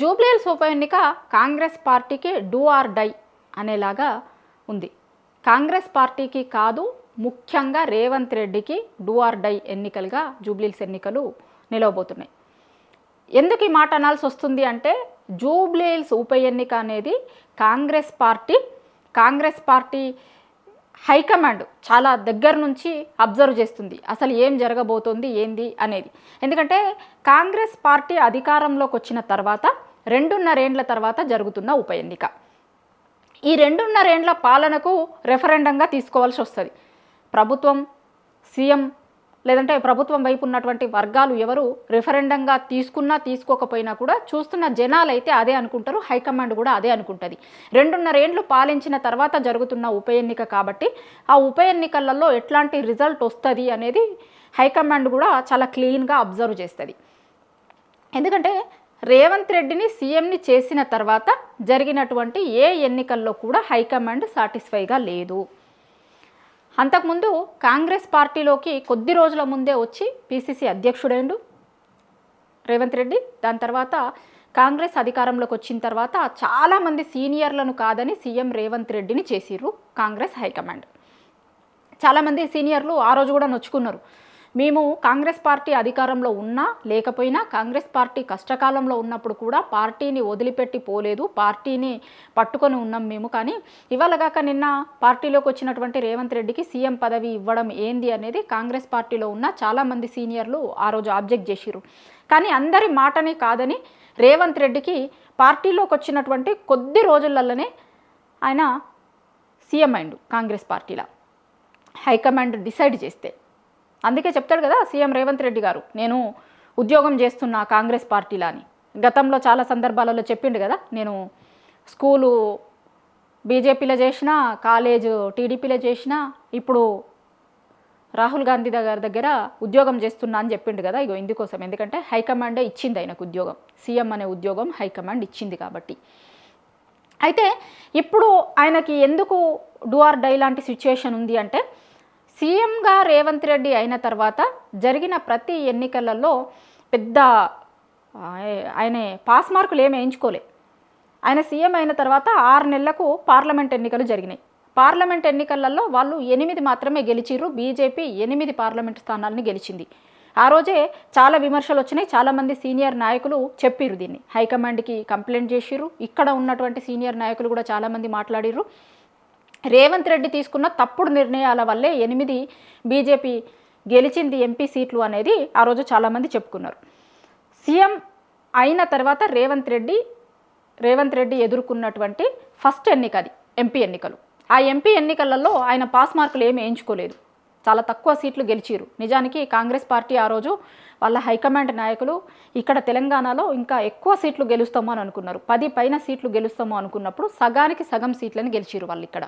జూబ్లీహిల్స్ ఉప ఎన్నిక కాంగ్రెస్ పార్టీకి డూ ఆర్ డై అనేలాగా ఉంది. కాంగ్రెస్ పార్టీకి కాదు, ముఖ్యంగా రేవంత్ రెడ్డికి డూ ఆర్ డై ఎన్నికలుగా జూబ్లీహిల్స్ ఎన్నికలు నిలవబోతున్నాయి. ఎందుకు ఈ మాట అనాల్సి వస్తుంది అంటే, జూబ్లీహిల్స్ ఉప ఎన్నిక అనేది కాంగ్రెస్ పార్టీ హైకమాండ్ చాలా దగ్గర నుంచి అబ్జర్వ్ చేస్తుంది అసలు ఏం జరగబోతోంది ఏంది అనేది. ఎందుకంటే కాంగ్రెస్ పార్టీ అధికారంలోకి వచ్చిన తర్వాత 2.5 ఏండ్ల తర్వాత జరుగుతున్న ఉప ఎన్నిక. ఈ 2.5 ఏండ్ల పాలనకు రెఫరెండంగా తీసుకోవాల్సి వస్తుంది. ప్రభుత్వం, సీఎం లేదంటే ప్రభుత్వం వైపు ఉన్నటువంటి వర్గాలు ఎవరు రెఫరెండంగా తీసుకున్నా తీసుకోకపోయినా కూడా చూస్తున్న జనాలు అయితే అదే అనుకుంటారు, హైకమాండ్ కూడా అదే అనుకుంటుంది. 2.5 ఏండ్లు పాలించిన తర్వాత జరుగుతున్న ఉప ఎన్నిక కాబట్టి ఆ ఉప ఎన్నికలలో ఎట్లాంటి రిజల్ట్ వస్తుంది అనేది హైకమాండ్ కూడా చాలా క్లీన్గా అబ్జర్వ్ చేస్తుంది. ఎందుకంటే రేవంత్ రెడ్డిని సీఎంని చేసిన తర్వాత జరిగినటువంటి ఏ ఎన్నికల్లో కూడా హైకమాండ్ సాటిస్ఫైగా లేదు. అంతకుముందు కాంగ్రెస్ పార్టీలోకి కొద్ది రోజుల ముందే వచ్చి పిసిసి అధ్యక్షుడైండు రేవంత్ రెడ్డి. దాని తర్వాత కాంగ్రెస్ అధికారంలోకి వచ్చిన తర్వాత చాలామంది సీనియర్లను కాదని సీఎం రేవంత్ రెడ్డిని చేసిర్రు కాంగ్రెస్ హైకమాండ్. చాలామంది సీనియర్లు ఆ రోజు కూడా నొచ్చుకున్నారు. మేము కాంగ్రెస్ పార్టీ అధికారంలో ఉన్నా లేకపోయినా, కాంగ్రెస్ పార్టీ కష్టకాలంలో ఉన్నప్పుడు కూడా పార్టీని వదిలిపెట్టి పోలేదు, పార్టీని పట్టుకొని ఉన్నాం మేము. కానీ ఇవాళగాక నిన్న పార్టీలోకి వచ్చినటువంటి రేవంత్ రెడ్డికి సీఎం పదవి ఇవ్వడం ఏంది అనేది కాంగ్రెస్ పార్టీలో ఉన్న చాలామంది సీనియర్లు ఆ రోజు ఆబ్జెక్ట్ చేసిర్రు. కానీ అందరి మాటని కాదని రేవంత్ రెడ్డికి పార్టీలోకి వచ్చినటువంటి కొద్ది రోజులలోనే ఆయన సీఎం అయిండు కాంగ్రెస్ పార్టీలో, హైకమాండ్ డిసైడ్ చేస్తే. అందుకే చెప్తాడు కదా సీఎం రేవంత్ రెడ్డి గారు, నేను ఉద్యోగం చేస్తున్నా కాంగ్రెస్ పార్టీలో అని. గతంలో చాలా సందర్భాలలో చెప్పిండు కదా, నేను స్కూలు బీజేపీలో చేసిన, కాలేజ్ టీడీపీలో చేసిన, ఇప్పుడు రాహుల్ గాంధీ గారి దగ్గర ఉద్యోగం చేస్తున్నా అని చెప్పిండు కదా. ఇగో ఇందుకోసం, ఎందుకంటే హైకమాండే ఇచ్చింది ఆయనకు ఉద్యోగం, సీఎం అనే ఉద్యోగం హైకమాండ్ ఇచ్చింది కాబట్టి. అయితే ఇప్పుడు ఆయనకి ఎందుకు డూ ఆర్ డై లాంటి సిచ్యుయేషన్ ఉంది అంటే, సీఎంగా రేవంత్ రెడ్డి అయిన తర్వాత జరిగిన ప్రతి ఎన్నికలలో పెద్ద ఆయన పాస్ మార్కులు ఏమి వేయించుకోలే. ఆయన సీఎం అయిన తర్వాత 6 నెలలకు పార్లమెంట్ ఎన్నికలు జరిగినాయి. పార్లమెంట్ ఎన్నికలలో వాళ్ళు 8 మాత్రమే గెలిచిర్రు. బీజేపీ 8 పార్లమెంట్ స్థానాలని గెలిచింది. ఆ రోజే చాలా విమర్శలు వచ్చినాయి. చాలామంది సీనియర్ నాయకులు చెప్పిర్రు, దీన్ని హైకమాండ్కి కంప్లైంట్ చేసిర్రు. ఇక్కడ ఉన్నటువంటి సీనియర్ నాయకులు కూడా చాలామంది మాట్లాడిర్రు. రేవంత్ రెడ్డి తీసుకున్న తప్పుడు నిర్ణయాల వల్లే 8 బీజేపీ గెలిచింది ఎంపీ సీట్లు అనేది ఆ రోజు చాలామంది చెప్పుకున్నారు. సీఎం అయిన తర్వాత రేవంత్ రెడ్డి ఎదుర్కొన్నటువంటి ఫస్ట్ ఎన్నిక అది ఎంపీ ఎన్నికలు. ఆ ఎంపీ ఎన్నికలలో ఆయన పాస్ మార్కులు ఏమి వేయించుకోలేదు, చాలా తక్కువ సీట్లు గెలిచిరు. నిజానికి కాంగ్రెస్ పార్టీ ఆ రోజు వాళ్ళ హైకమాండ్ నాయకులు ఇక్కడ తెలంగాణలో ఇంకా ఎక్కువ సీట్లు గెలుస్తాము అని అనుకున్నారు. 10 పైన సీట్లు గెలుస్తాము అనుకున్నప్పుడు సగానికి సగం సీట్లని గెలిచిరు వాళ్ళు ఇక్కడ.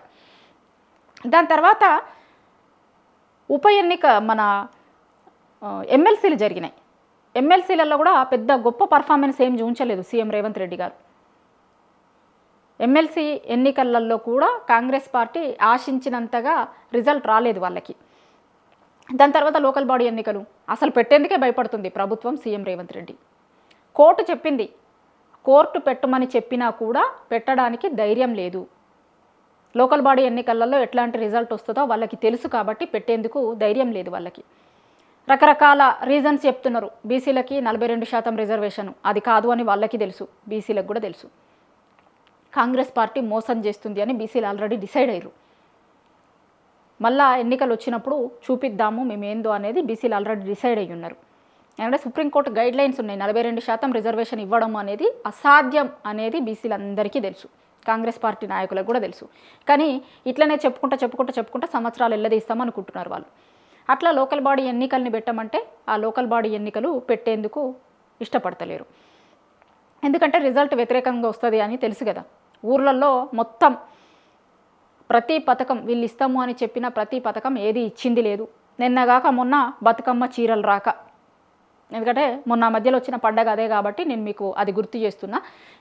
దాని తర్వాత ఉప ఎన్నిక మన ఎమ్మెల్సీలు జరిగినాయి. ఎమ్మెల్సీలలో కూడా పెద్ద గొప్ప పర్ఫార్మెన్స్ ఏం చూపించలేదు సీఎం రేవంత్ రెడ్డి గారు. ఎమ్మెల్సీ ఎన్నికలలో కూడా కాంగ్రెస్ పార్టీ ఆశించినంతగా రిజల్ట్ రాలేదు వాళ్ళకి. దాని తర్వాత లోకల్ బాడీ ఎన్నికలు అసలు పెట్టేందుకే భయపడుతుంది ప్రభుత్వం, సీఎం రేవంత్ రెడ్డి. కోర్టు చెప్పింది, కోర్టు పెట్టమని చెప్పినా కూడా పెట్టడానికి ధైర్యం లేదు. లోకల్ బాడీ ఎన్నికలలో ఎట్లాంటి రిజల్ట్ వస్తుందో వాళ్ళకి తెలుసు కాబట్టి పెట్టేందుకు ధైర్యం లేదు వాళ్ళకి. రకరకాల రీజన్స్ చెప్తున్నారు. బీసీలకి 42% రిజర్వేషన్, అది కాదు అని వాళ్ళకి తెలుసు, బీసీలకు కూడా తెలుసు. కాంగ్రెస్ పార్టీ మోసం చేస్తుంది అని బీసీలు ఆల్రెడీ డిసైడ్ అయ్యారు. మళ్ళా ఎన్నికలు వచ్చినప్పుడు చూపిద్దాము మేమేందో అనేది బీసీలు ఆల్రెడీ డిసైడ్ అయ్యి ఉన్నారు. ఎందుకంటే సుప్రీంకోర్టు గైడ్ లైన్స్ ఉన్నాయి, 42% రిజర్వేషన్ ఇవ్వడం అనేది అసాధ్యం అనేది బీసీలందరికీ తెలుసు, కాంగ్రెస్ పార్టీ నాయకులకు కూడా తెలుసు. కానీ ఇట్లనే చెప్పుకుంటా సంవత్సరాలు ఎల్లదీస్తాం అనుకుంటున్నారు వాళ్ళు. అట్లా లోకల్ బాడీ ఎన్నికల్ని పెట్టమంటే ఆ లోకల్ బాడీ ఎన్నికలు పెట్టేందుకు ఇష్టపడతలేరు. ఎందుకంటే రిజల్ట్ వ్యతిరేకంగా వస్తుంది అని తెలుసు కదా. ఊర్లలో మొత్తం ప్రతి పథకం వీళ్ళు ఇస్తాము అని చెప్పిన ప్రతి పథకం ఏది ఇచ్చింది లేదు. నిన్నగాక మొన్న బతుకమ్మ చీరలు రాక, ఎందుకంటే మొన్న మధ్యలో వచ్చిన పండగ అదే కాబట్టి నేను మీకు అది గుర్తు చేస్తున్నా.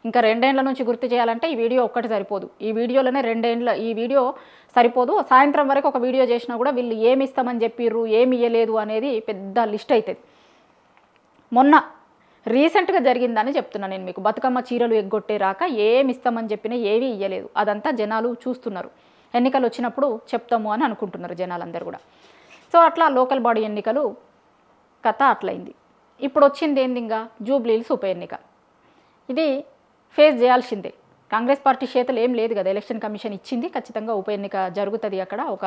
ఇంకా 2 ఏండ్ల నుంచి గుర్తు చేయాలంటే ఈ వీడియో ఒక్కటి సరిపోదు. ఈ వీడియోలోనే 2 ఏండ్ల ఈ వీడియో సరిపోదు. సాయంత్రం వరకు ఒక వీడియో చేసినా కూడా వీళ్ళు ఏమి ఇస్తామని చెప్పిర్రు, ఏమి ఇవ్వలేదు అనేది పెద్ద లిస్ట్ అవుతుంది. మొన్న రీసెంట్గా జరిగిందని చెప్తున్నాను నేను మీకు. బతుకమ్మ చీరలు ఎగ్గొట్టే రాక ఏమి ఇస్తామని చెప్పినా ఏవీ ఇయ్యలేదు. అదంతా జనాలు చూస్తున్నారు. ఎన్నికలు వచ్చినప్పుడు చెప్తాము అని అనుకుంటున్నారు జనాలందరూ కూడా. సో అట్లా లోకల్ బాడీ ఎన్నికలు కథ అట్లయింది. ఇప్పుడు వచ్చింది ఏంది, ఇంకా జూబ్లీహిల్స్ ఉప ఎన్నిక. ఇది ఫేస్ చేయాల్సిందే. కాంగ్రెస్ పార్టీ చేతులు ఏం లేదు కదా, ఎలక్షన్ కమిషన్ ఇచ్చింది, ఖచ్చితంగా ఉప ఎన్నిక జరుగుతుంది. అక్కడ ఒక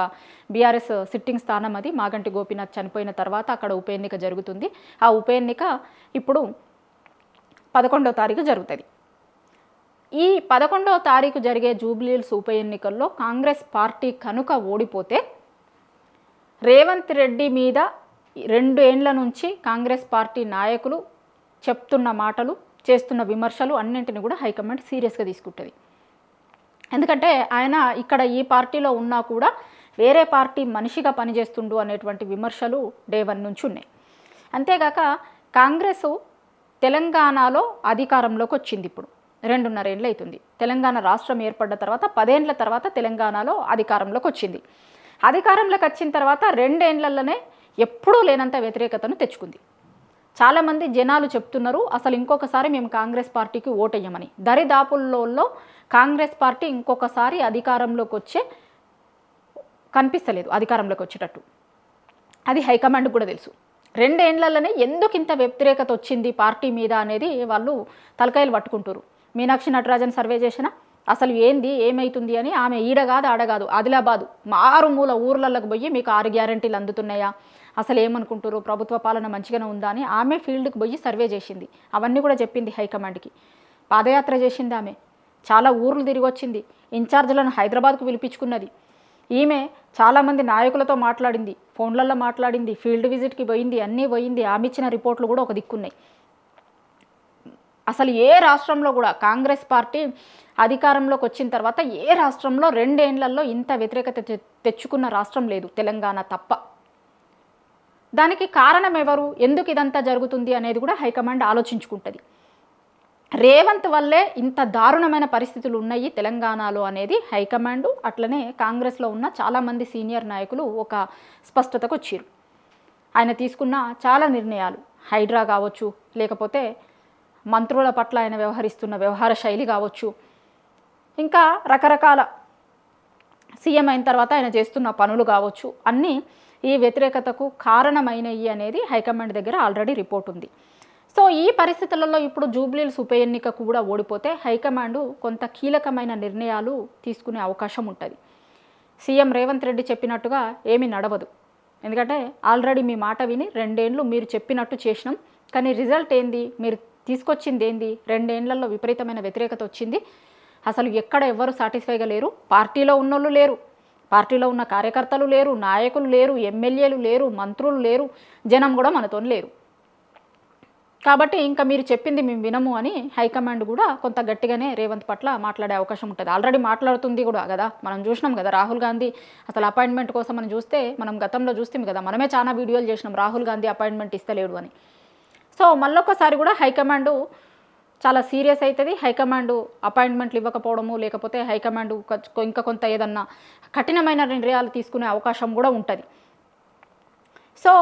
బీఆర్ఎస్ సిట్టింగ్ స్థానం అది. మాగంటి గోపీనాథ్ చనిపోయిన తర్వాత అక్కడ ఉప ఎన్నిక జరుగుతుంది. ఆ ఉప ఎన్నిక ఇప్పుడు 11వ తారీఖు జరుగుతుంది. ఈ 11వ తారీఖు జరిగే జూబ్లీహిల్స్ ఉప ఎన్నికల్లో కాంగ్రెస్ పార్టీ కనుక ఓడిపోతే రేవంత్ రెడ్డి మీద 2 ఏండ్ల నుంచి కాంగ్రెస్ పార్టీ నాయకులు చెప్తున్న మాటలు, చేస్తున్న విమర్శలు అన్నింటిని కూడా హైకమాండ్ సీరియస్గా తీసుకుంటుంది. ఎందుకంటే ఆయన ఇక్కడ ఈ పార్టీలో ఉన్నా కూడా వేరే పార్టీ మనిషిగా పనిచేస్తుండు అనేటువంటి విమర్శలు డే 1 నుంచి ఉన్నాయి. అంతేగాక కాంగ్రెస్ తెలంగాణలో అధికారంలోకి వచ్చింది. ఇప్పుడు 2.5 ఏళ్ళు అవుతుంది. తెలంగాణ రాష్ట్రం ఏర్పడ్డ తర్వాత 10 ఏళ్ల తర్వాత తెలంగాణలో అధికారంలోకి వచ్చింది. అధికారంలోకి వచ్చిన తర్వాత 2 ఏళ్లలోనే ఎప్పుడూ లేనంత వ్యతిరేకతను తెచ్చుకుంది. చాలామంది జనాలు చెప్తున్నారు అసలు ఇంకొకసారి మేము కాంగ్రెస్ పార్టీకి ఓటేయమని. దరిదాపుల్లో కాంగ్రెస్ పార్టీ ఇంకొకసారి అధికారంలోకి వచ్చే కనిపిస్తలేదు, అధికారంలోకి వచ్చేటట్టు. అది హైకమాండ్కి కూడా తెలుసు. 2 ఏళ్లలోనే ఎందుకు ఇంత వ్యతిరేకత వచ్చింది పార్టీ మీద అనేది వాళ్ళు తలకాయలు పట్టుకుంటారు. మీనాక్షి నటరాజన్ సర్వే చేసిన అసలు ఏంది ఏమవుతుంది అని ఆమె ఈడగాదు ఆడగాదు ఆదిలాబాదు మారుమూల ఊర్లలోకి పోయి మీకు 6 గ్యారంటీలు అందుతున్నాయా, అసలు ఏమనుకుంటారు, ప్రభుత్వ పాలన మంచిగానే ఉందా అని ఆమె ఫీల్డ్కి పోయి సర్వే చేసింది. అవన్నీ కూడా చెప్పింది హైకమాండ్కి. పాదయాత్ర చేసింది ఆమె, చాలా ఊర్లు తిరిగి వచ్చింది, ఇన్ఛార్జీలను హైదరాబాద్కు పిలిపించుకున్నది. ఈమె చాలామంది నాయకులతో మాట్లాడింది, ఫోన్లలో మాట్లాడింది, ఫీల్డ్ విజిట్కి పోయింది, అన్నీ పోయింది. ఆమె ఇచ్చిన రిపోర్ట్లు కూడా ఒక దిక్కున్నాయి. అసలు ఏ రాష్ట్రంలో కూడా కాంగ్రెస్ పార్టీ అధికారంలోకి వచ్చిన తర్వాత ఏ రాష్ట్రంలో 2 ఏళ్లలో ఇంత వ్యతిరేకత తెచ్చుకున్న రాష్ట్రం లేదు, తెలంగాణ తప్ప. దానికి కారణం ఎవరు, ఎందుకు ఇదంతా జరుగుతుంది అనేది కూడా హైకమాండ్ ఆలోచించుకుంటుంది. రేవంత్ వల్లే ఇంత దారుణమైన పరిస్థితులు ఉన్నాయి తెలంగాణలో అనేది హైకమాండ్, అట్లనే కాంగ్రెస్లో ఉన్న చాలామంది సీనియర్ నాయకులు ఒక స్పష్టతకు వచ్చారు. ఆయన తీసుకున్న చాలా నిర్ణయాలు, హైడ్రా కావచ్చు, లేకపోతే మంత్రుల పట్ల ఆయన వ్యవహరిస్తున్న వ్యవహార శైలి కావచ్చు, ఇంకా రకరకాల సీఎం అయిన తర్వాత ఆయన చేస్తున్న పనులు కావచ్చు, అన్నీ ఈ వ్యతిరేకతకు కారణమైనవి అనేది హైకమాండ్ దగ్గర ఆల్రెడీ రిపోర్ట్ ఉంది. సో ఈ పరిస్థితులలో ఇప్పుడు జూబ్లీహిల్స్ ఉప ఎన్నిక కూడా ఓడిపోతే హైకమాండ్ కొంత కీలకమైన నిర్ణయాలు తీసుకునే అవకాశం ఉంటుంది. సీఎం రేవంత్ రెడ్డి చెప్పినట్టుగా ఏమీ నడవదు. ఎందుకంటే ఆల్రెడీ మీ మాట విని 2 ఏళ్ళు మీరు చెప్పినట్టు చేసినాం, కానీ రిజల్ట్ ఏంది, మీరు తీసుకొచ్చింది ఏంది, 2 ఏళ్లలో విపరీతమైన వ్యతిరేకత వచ్చింది. అసలు ఎక్కడ ఎవ్వరు సాటిస్ఫైగా లేరు, పార్టీలో ఉన్నోళ్ళు లేరు, పార్టీలో ఉన్న కార్యకర్తలు లేరు, నాయకులు లేరు, ఎమ్మెల్యేలు లేరు, మంత్రులు లేరు, జనం కూడా మనతో లేరు. కాబట్టి ఇంకా మీరు చెప్పింది మేము వినము అని హైకమాండ్ కూడా కొంత గట్టిగానే రేవంత్ పట్ల మాట్లాడే అవకాశం ఉంటుంది. ఆల్రెడీ మాట్లాడుతుంది కూడా కదా, మనం చూసినాం కదా. రాహుల్ గాంధీ అసలు అపాయింట్మెంట్ కోసం మనం చూస్తే, మనం గతంలో చూస్తాం కదా, మనమే చాలా వీడియోలు చేసినాం రాహుల్ గాంధీ అపాయింట్మెంట్ ఇస్తలేడు అని. సో మళ్ళొక్కసారి కూడా హైకమాండ్ చాలా సీరియస్ అవుతుంది. హైకమాండ్ అపాయింట్మెంట్లు ఇవ్వకపోవడము, లేకపోతే హైకమాండ్ ఇంకా కొంత ఏదన్నా కఠినమైన నిర్ణయాలు తీసుకునే అవకాశం కూడా ఉంటుంది. సో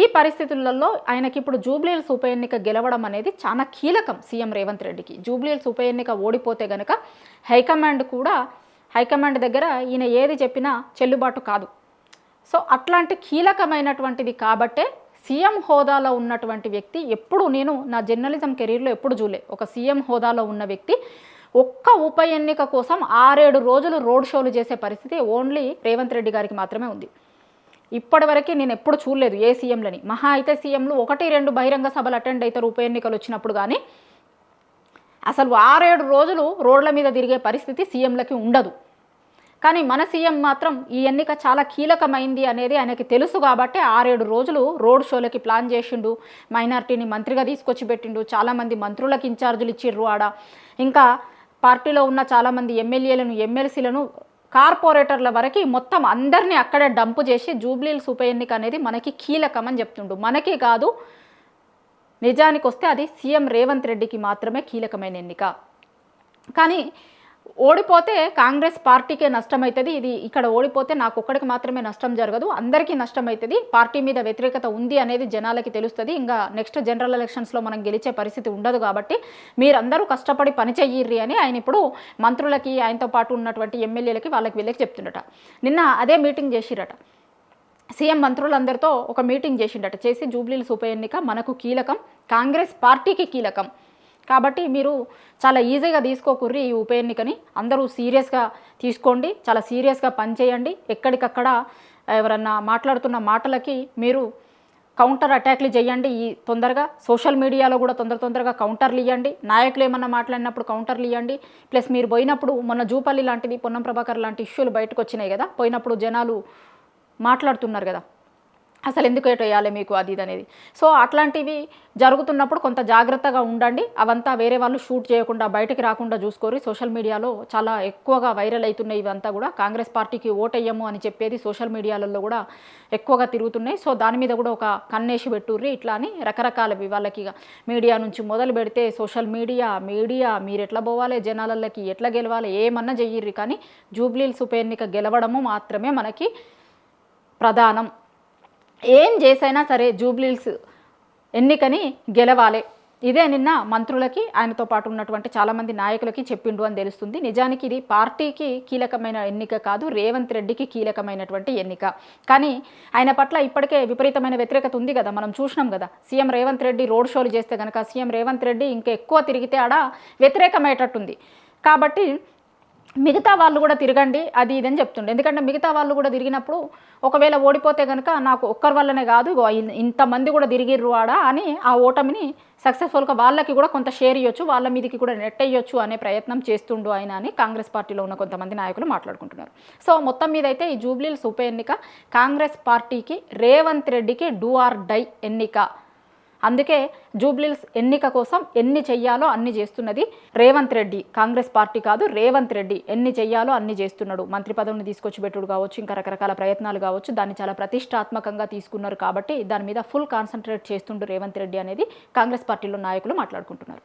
ఈ పరిస్థితులలో ఆయనకి ఇప్పుడు జూబ్లీహిల్స్ ఉప ఎన్నిక గెలవడం అనేది చాలా కీలకం సీఎం రేవంత్ రెడ్డికి. జూబ్లీహిల్స్ ఉప ఎన్నిక ఓడిపోతే గనక హైకమాండ్ దగ్గర ఈయన ఏది చెప్పినా చెల్లుబాటు కాదు. సో అట్లాంటి కీలకమైనటువంటిది కాబట్టే సీఎం హోదాలో ఉన్నటువంటి వ్యక్తి, ఎప్పుడు నేను నా జర్నలిజం కెరీర్లో ఎప్పుడు చూడలే ఒక సీఎం హోదాలో ఉన్న వ్యక్తి ఒక్క ఉప ఎన్నిక కోసం 6-7 రోజులు రోడ్ షోలు చేసే పరిస్థితి ఓన్లీ రేవంత్ రెడ్డి గారికి మాత్రమే ఉంది. ఇప్పటివరకు నేను ఎప్పుడు చూడలేదు ఏ సీఎంలని. మహా అయితే సీఎంలు 1-2 బహిరంగ సభలు అటెండ్ అవుతారు ఉప ఎన్నికలు వచ్చినప్పుడు, కానీ అసలు 6-7 రోజులు రోడ్ల మీద తిరిగే పరిస్థితి సీఎంలకి ఉండదు. కానీ మన సీఎం మాత్రం ఈ ఎన్నిక చాలా కీలకమైంది అనేది ఆయనకి తెలుసు కాబట్టి 6-7 రోజులు రోడ్ షోలకి ప్లాన్ చేసిండు. మైనార్టీని మంత్రిగా తీసుకొచ్చి పెట్టిండు, చాలామంది మంత్రులకు ఇన్ఛార్జీలు ఇచ్చిర్రు ఆడ. ఇంకా పార్టీలో ఉన్న చాలామంది ఎమ్మెల్యేలను, ఎమ్మెల్సీలను, కార్పొరేటర్ల వరకు మొత్తం అందరినీ అక్కడే డంపు చేసి జూబ్లీహిల్స్ ఉప ఎన్నిక అనేది మనకి కీలకమని చెప్తుండు. మనకి కాదు, నిజానికి వస్తే అది సీఎం రేవంత్ రెడ్డికి మాత్రమే కీలకమైన ఎన్నిక. కానీ ఓడిపోతే కాంగ్రెస్ పార్టీకే నష్టం అవుతుంది. ఇది ఇక్కడ ఓడిపోతే నాకు ఒక్కడికి మాత్రమే నష్టం జరగదు, అందరికీ నష్టం అవుతుంది. పార్టీ మీద వ్యతిరేకత ఉంది అనేది జనాలకి తెలుస్తుంది. ఇంకా నెక్స్ట్ జనరల్ ఎలక్షన్స్లో మనం గెలిచే పరిస్థితి ఉండదు. కాబట్టి మీరందరూ కష్టపడి పని చెయ్యిర్రి అని ఆయన ఇప్పుడు మంత్రులకి, ఆయనతో పాటు ఉన్నటువంటి ఎమ్మెల్యేలకి, వీళ్ళకి చెప్తుండట. నిన్న అదే మీటింగ్ చేసిరట. సీఎం మంత్రులందరితో ఒక మీటింగ్ చేసిండట. చేసి జూబ్లీహిల్స్ ఉప ఎన్నిక మనకు కీలకం, కాంగ్రెస్ పార్టీకి కీలకం, కాబట్టి మీరు చాలా ఈజీగా తీసుకోకుర్రి ఈ ఉప ఎన్నికని, అందరూ సీరియస్గా తీసుకోండి, చాలా సీరియస్గా పనిచేయండి. ఎక్కడికక్కడ ఎవరన్నా మాట్లాడుతున్న మాటలకి మీరు కౌంటర్ అటాక్లు చేయండి. ఈ తొందరగా సోషల్ మీడియాలో కూడా తొందరగా కౌంటర్లు ఇవ్వండి. నాయకులు ఏమన్నా మాట్లాడినప్పుడు కౌంటర్లు ఇవ్వండి. ప్లస్ మీరు పోయినప్పుడు మొన్న జూపల్లి లాంటిది, పొన్నం ప్రభాకర్ లాంటి ఇష్యూలు బయటకు వచ్చినాయి కదా, పోయినప్పుడు జనాలు మాట్లాడుతున్నారు కదా, అసలు ఎందుకు వేయాలి మీకు అది ఇది అనేది. సో అట్లాంటివి జరుగుతున్నప్పుడు కొంత జాగ్రత్తగా ఉండండి. అవంతా వేరే వాళ్ళు షూట్ చేయకుండా, బయటకు రాకుండా చూసుకోరు. సోషల్ మీడియాలో చాలా ఎక్కువగా వైరల్ అవుతున్నాయి ఇవంతా కూడా. కాంగ్రెస్ పార్టీకి ఓటేయము అని చెప్పేది సోషల్ మీడియాలలో కూడా ఎక్కువగా తిరుగుతున్నాయి. సో దాని మీద కూడా ఒక కన్నేసి పెట్టుర్రి. ఇట్లా అని రకరకాలవి వాళ్ళకి మీడియా నుంచి మొదలు పెడితే సోషల్ మీడియా మీరు ఎట్లా పోవాలి, జనాలకి ఎట్లా గెలవాలి, ఏమన్నా చెయ్యిర్రి. కానీ జూబ్లీహిల్స్ ఉప ఎన్నిక గెలవడము మాత్రమే మనకి ప్రధానం. ఏం చేసైనా సరే జూబ్లీహిల్స్ ఎన్నికని గెలవాలి. ఇదే నిన్న మంత్రులకి, ఆయనతో పాటు ఉన్నటువంటి చాలామంది నాయకులకి చెప్పిండు అని తెలుస్తుంది. నిజానికి ఇది పార్టీకి కీలకమైన ఎన్నిక కాదు, రేవంత్ రెడ్డికి కీలకమైనటువంటి ఎన్నిక. కానీ ఆయన పట్ల ఇప్పటికే విపరీతమైన వ్యతిరేకత ఉంది కదా, మనం చూసినాం కదా. సీఎం రేవంత్ రెడ్డి రోడ్ షోలు చేస్తే కనుక సీఎం రేవంత్ రెడ్డి ఇంకా ఎక్కువ తిరిగితే ఆడ వ్యతిరేకమయ్యేటట్టుంది. కాబట్టి మిగతా వాళ్ళు కూడా తిరగండి అది ఇదని చెప్తుండే. ఎందుకంటే మిగతా వాళ్ళు కూడా తిరిగినప్పుడు ఒకవేళ ఓడిపోతే కనుక నాకు ఒక్కరి వల్లనే కాదు, ఇంతమంది కూడా తిరిగిర్రు ఆడ అని ఆ ఓటమిని సక్సెస్ఫుల్గా వాళ్ళకి కూడా కొంత షేర్ ఇవ్వచ్చు, వాళ్ళ మీదకి కూడా నెట్టేయొచ్చు అనే ప్రయత్నం చేస్తుండు ఆయన అని కాంగ్రెస్ పార్టీలో ఉన్న కొంతమంది నాయకులు మాట్లాడుకుంటున్నారు. సో మొత్తం మీద అయితే ఈ జూబ్లీహిల్స్ ఉప ఎన్నిక కాంగ్రెస్ పార్టీకి, రేవంత్ రెడ్డికి డూ ఆర్ డై ఎన్నిక. అందుకే జూబ్లీహిల్స్ ఎన్నిక కోసం ఎన్ని చెయ్యాలో అన్ని చేస్తున్నది రేవంత్ రెడ్డి. కాంగ్రెస్ పార్టీ కాదు, రేవంత్ రెడ్డి ఎన్ని చెయ్యాలో అన్ని చేస్తున్నాడు. మంత్రి పదవిని తీసుకొచ్చి పెట్టుడు కావచ్చు, ఇంకా రకరకాల ప్రయత్నాలు కావచ్చు, దాన్ని చాలా ప్రతిష్టాత్మకంగా తీసుకున్నారు. కాబట్టి దాని మీద ఫుల్ కాన్సన్ట్రేట్ చేస్తుండు రేవంత్ రెడ్డి అనేది కాంగ్రెస్ పార్టీలో నాయకులు మాట్లాడుకుంటున్నారు.